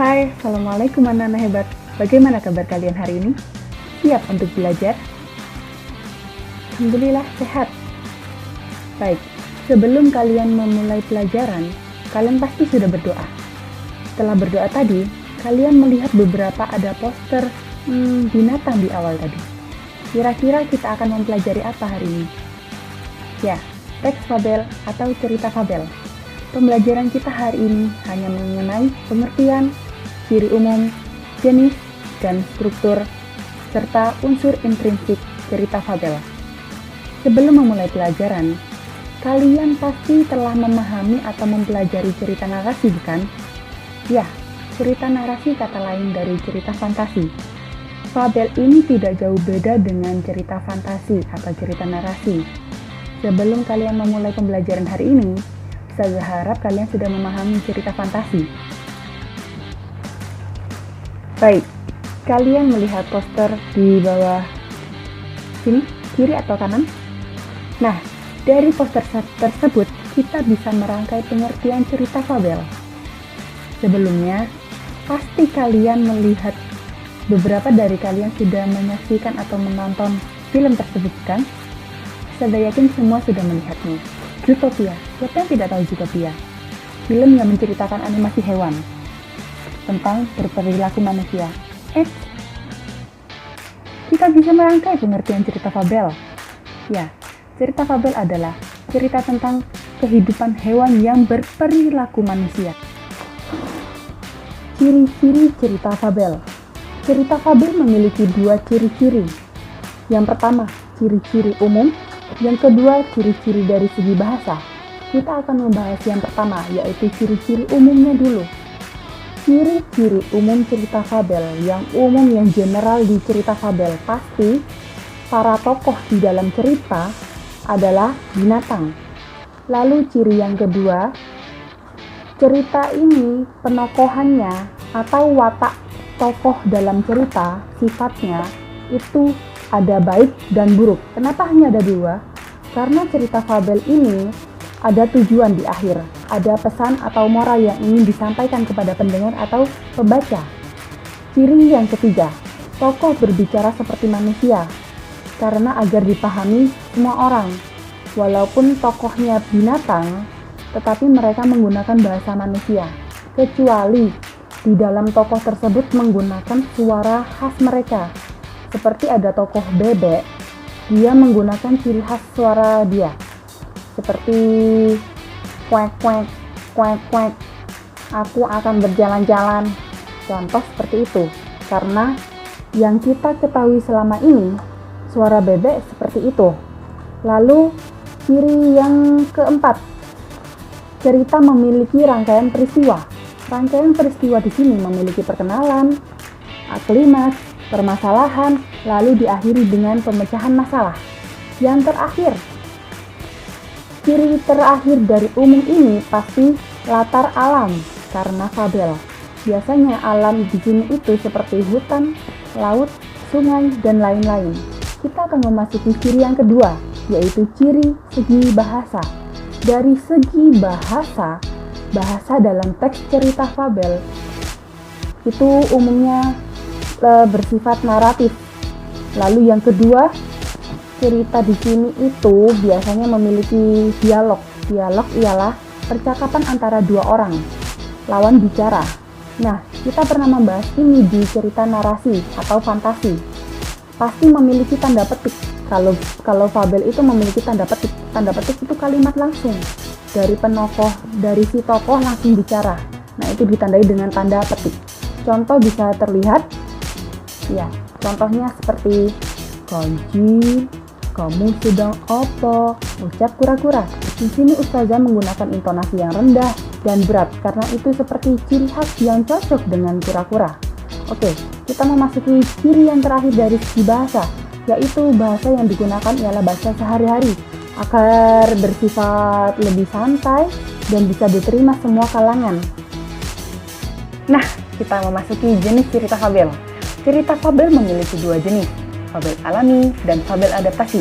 Hai, Assalamualaikum anak-anak hebat. Bagaimana kabar kalian hari ini? Siap untuk belajar? Alhamdulillah sehat. Baik, sebelum kalian memulai pelajaran, kalian pasti sudah berdoa. Setelah berdoa tadi, kalian melihat beberapa ada poster binatang di awal tadi. Kira-kira kita akan mempelajari apa hari ini? Ya, teks fabel atau cerita fabel. Pembelajaran kita hari ini hanya mengenai pengertian, ciri umum, jenis, dan struktur, serta unsur intrinsik cerita fabel. Sebelum memulai pelajaran, kalian pasti telah memahami atau mempelajari cerita narasi, bukan? Ya, cerita narasi kata lain dari cerita fantasi. Fabel ini tidak jauh beda dengan cerita fantasi atau cerita narasi. Sebelum kalian memulai pembelajaran hari ini, saya harap kalian sudah memahami cerita fantasi. Baik, kalian melihat poster di bawah sini, kiri atau kanan? Nah, dari poster tersebut kita bisa merangkai pengertian cerita fabel. Sebelumnya, pasti kalian melihat beberapa dari kalian sudah menyaksikan atau menonton film tersebut, kan? Saya yakin semua sudah melihatnya. Zootopia, siapa yang tidak tahu Zootopia? Film yang menceritakan animasi hewan tentang berperilaku manusia. Kita bisa merangkai pengertian cerita fabel. Ya, cerita fabel adalah cerita tentang kehidupan hewan yang berperilaku manusia. Ciri-ciri cerita fabel. Cerita fabel memiliki dua ciri-ciri. Yang pertama, ciri-ciri umum. Yang kedua, ciri-ciri dari segi bahasa. Kita akan membahas yang pertama, yaitu ciri-ciri umumnya dulu. Ciri-ciri umum cerita fabel, yang umum yang general di cerita fabel, pasti para tokoh di dalam cerita adalah binatang. Lalu ciri yang kedua, cerita ini penokohannya atau watak tokoh dalam cerita, sifatnya itu ada baik dan buruk. Kenapa hanya ada dua? Karena cerita fabel ini ada tujuan di akhir. Ada pesan atau moral yang ingin disampaikan kepada pendengar atau pembaca. Ciri yang ketiga, tokoh berbicara seperti manusia. Karena agar dipahami semua orang. Walaupun tokohnya binatang, tetapi mereka menggunakan bahasa manusia. Kecuali di dalam tokoh tersebut menggunakan suara khas mereka. Seperti ada tokoh bebek, dia menggunakan ciri khas suara dia. Seperti kuek kuek, kuek kuek, aku akan berjalan-jalan. Contoh seperti itu. Karena yang kita ketahui selama ini, suara bebek seperti itu. Lalu ciri yang keempat, cerita memiliki rangkaian peristiwa. Rangkaian peristiwa di sini memiliki perkenalan, klimaks, permasalahan, lalu diakhiri dengan pemecahan masalah. Yang terakhir, ciri terakhir dari umum ini pasti latar alam karena fabel. Biasanya alam di sini itu seperti hutan, laut, sungai, dan lain-lain. Kita akan memasuki ciri yang kedua, yaitu ciri segi bahasa. Dari segi bahasa, bahasa dalam teks cerita fabel itu umumnya bersifat naratif. Lalu yang kedua, cerita di sini itu biasanya memiliki dialog. Dialog ialah percakapan antara dua orang, lawan bicara. Nah, kita pernah membahas ini di cerita narasi atau fantasi. Pasti memiliki tanda petik. Kalau fabel itu memiliki tanda petik. Tanda petik itu kalimat langsung dari penokoh, dari si tokoh langsung bicara. Nah, itu ditandai dengan tanda petik. Contoh bisa terlihat. Ya, contohnya seperti Konji, kamu sedang apa? Ucap kura-kura. Di sini ustazah menggunakan intonasi yang rendah dan berat karena itu seperti ciri khas yang cocok dengan kura-kura. Oke, kita memasuki ciri yang terakhir dari segi bahasa, yaitu bahasa yang digunakan ialah bahasa sehari-hari agar bersifat lebih santai dan bisa diterima semua kalangan. Nah, kita memasuki jenis cerita fabel. Cerita fabel memiliki dua jenis, fabel alami dan fabel adaptasi.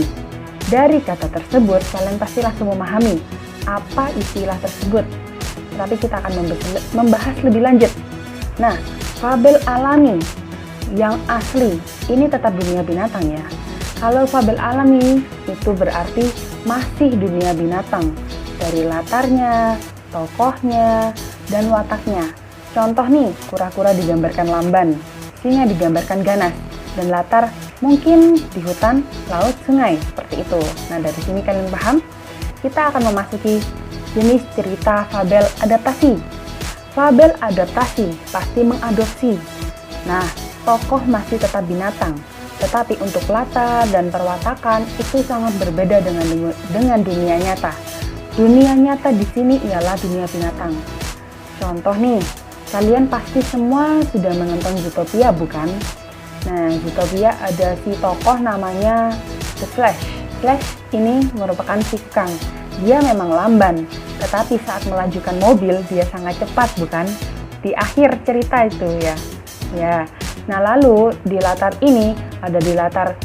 Dari kata tersebut, kalian pasti langsung memahami apa istilah tersebut. Tapi kita akan membahas lebih lanjut. Nah, fabel alami yang asli ini tetap dunia binatang ya. Kalau fabel alami itu berarti masih dunia binatang, dari latarnya, tokohnya, dan wataknya. Contoh nih, kura-kura digambarkan lamban, singa digambarkan ganas, dan latar mungkin di hutan, laut, sungai, seperti itu. Nah, dari sini kalian paham? Kita akan memasuki jenis cerita fabel adaptasi. Fabel adaptasi pasti mengadopsi. Nah, tokoh masih tetap binatang, tetapi untuk latar dan perwatakan itu sangat berbeda dengan dunia nyata. Dunia nyata di sini ialah dunia binatang. Contoh nih, kalian pasti semua sudah menonton Zootopia bukan? Nah, Zootopia ada si tokoh namanya The Flash. Flash ini merupakan si kekang. Dia memang lamban, tetapi saat melajukan mobil dia sangat cepat bukan? Di akhir cerita itu ya. Ya. Nah, lalu di latar ini ada di latar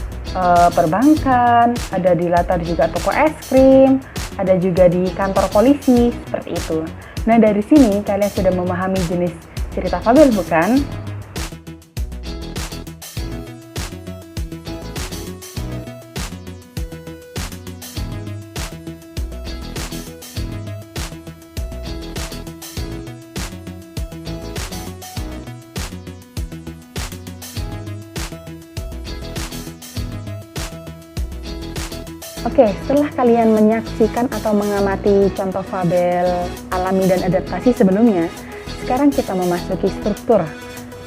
perbankan, ada di latar juga toko es krim, ada juga di kantor polisi, seperti itu. Nah, dari sini kalian sudah memahami jenis cerita fabel bukan? Oke, setelah kalian menyaksikan atau mengamati contoh fabel alami dan adaptasi sebelumnya, sekarang kita memasuki struktur.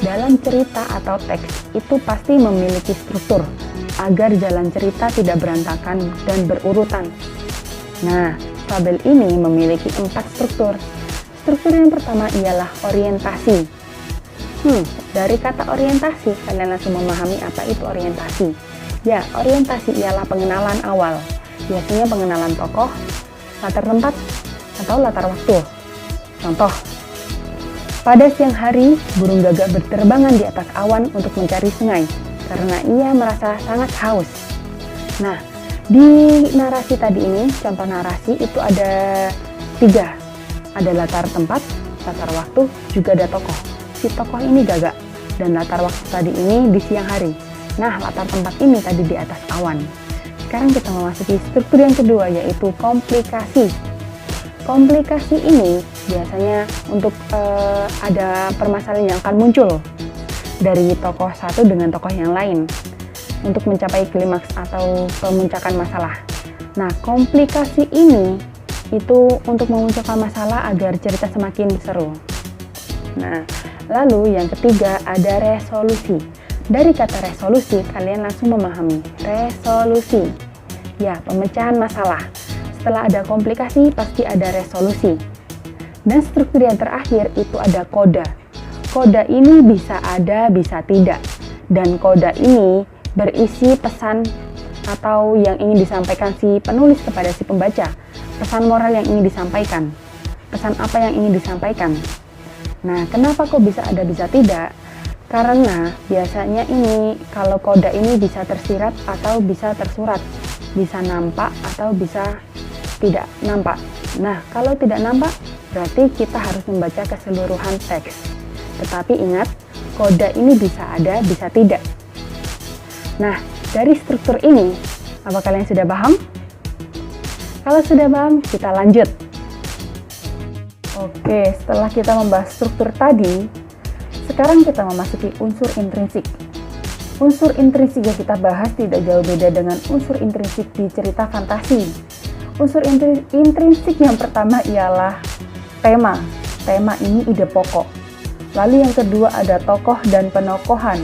Dalam cerita atau teks itu pasti memiliki struktur agar jalan cerita tidak berantakan dan berurutan. Nah, fabel ini memiliki 4 struktur. Struktur yang pertama ialah orientasi. Dari kata orientasi, kalian langsung memahami apa itu orientasi. Ya, orientasi ialah pengenalan awal. Biasanya pengenalan tokoh, latar tempat, atau latar waktu. Contoh, pada siang hari, burung gagak berterbangan di atas awan untuk mencari sungai, karena ia merasa sangat haus. Nah, di narasi tadi ini, contoh narasi itu ada 3. Ada latar tempat, latar waktu, juga ada tokoh. Si tokoh ini gagak, dan latar waktu tadi ini di siang hari. Nah, latar tempat ini tadi di atas awan. Sekarang kita memasuki struktur yang kedua, yaitu komplikasi. Komplikasi ini biasanya untuk ada permasalahan yang akan muncul dari tokoh satu dengan tokoh yang lain untuk mencapai klimaks atau pemuncakan masalah. Nah, komplikasi ini itu untuk memunculkan masalah agar cerita semakin seru. Nah, lalu yang ketiga ada resolusi. Dari kata resolusi, kalian langsung memahami resolusi. Ya, pemecahan masalah. Setelah ada komplikasi, pasti ada resolusi. Dan struktur yang terakhir itu ada koda. Koda ini bisa ada, bisa tidak. Dan koda ini berisi pesan atau yang ingin disampaikan si penulis kepada si pembaca. Pesan moral yang ingin disampaikan. Pesan apa yang ingin disampaikan. Nah, kenapa kok bisa ada, bisa tidak? Karena biasanya ini kalau koda ini bisa tersirat atau bisa tersurat, bisa nampak atau bisa tidak nampak. Nah, kalau tidak nampak berarti kita harus membaca keseluruhan teks. Tetapi ingat, koda ini bisa ada, bisa tidak. Nah, dari struktur ini, apa kalian sudah paham? Kalau sudah paham, kita lanjut. Oke, setelah kita membahas struktur tadi, sekarang kita memasuki unsur intrinsik. Unsur intrinsik yang kita bahas tidak jauh beda dengan unsur intrinsik di cerita fantasi. Unsur intrinsik yang pertama ialah tema. Tema ini ide pokok. Lalu yang kedua ada tokoh dan penokohan.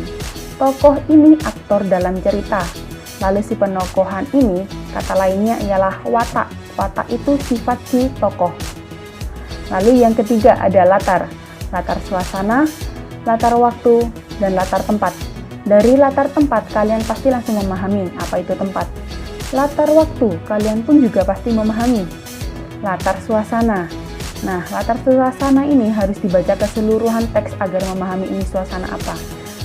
Tokoh ini aktor dalam cerita. Lalu si penokohan ini, kata lainnya ialah watak. Watak itu sifat si tokoh. Lalu yang ketiga ada latar. Latar suasana, latar waktu, dan latar tempat. Dari latar tempat, kalian pasti langsung memahami apa itu tempat. Latar waktu, kalian pun juga pasti memahami. Latar suasana. Nah, latar suasana ini harus dibaca keseluruhan teks agar memahami ini suasana apa.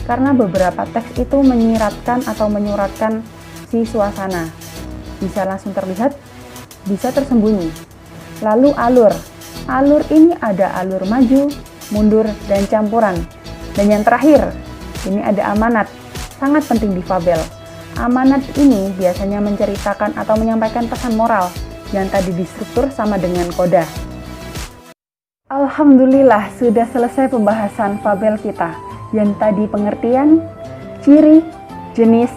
Karena beberapa teks itu menyiratkan atau menyuratkan si suasana. Bisa langsung terlihat, bisa tersembunyi. Lalu alur. Alur ini ada alur maju, mundur, dan campuran. Dan yang terakhir, ini ada amanat, sangat penting di fabel. Amanat ini biasanya menceritakan atau menyampaikan pesan moral yang tadi distruktur sama dengan koda. Alhamdulillah, sudah selesai pembahasan fabel kita, yang tadi pengertian, ciri, jenis,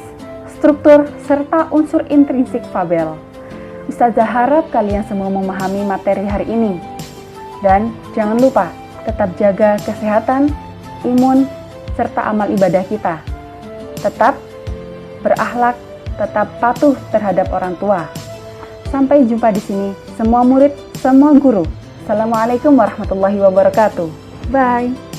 struktur, serta unsur intrinsik fabel. Ustazah harap kalian semua memahami materi hari ini. Dan jangan lupa, tetap jaga kesehatan, imun, serta amal ibadah kita. Tetap berakhlak, tetap patuh terhadap orang tua. Sampai jumpa di sini, semua murid, semua guru. Assalamualaikum warahmatullahi wabarakatuh. Bye.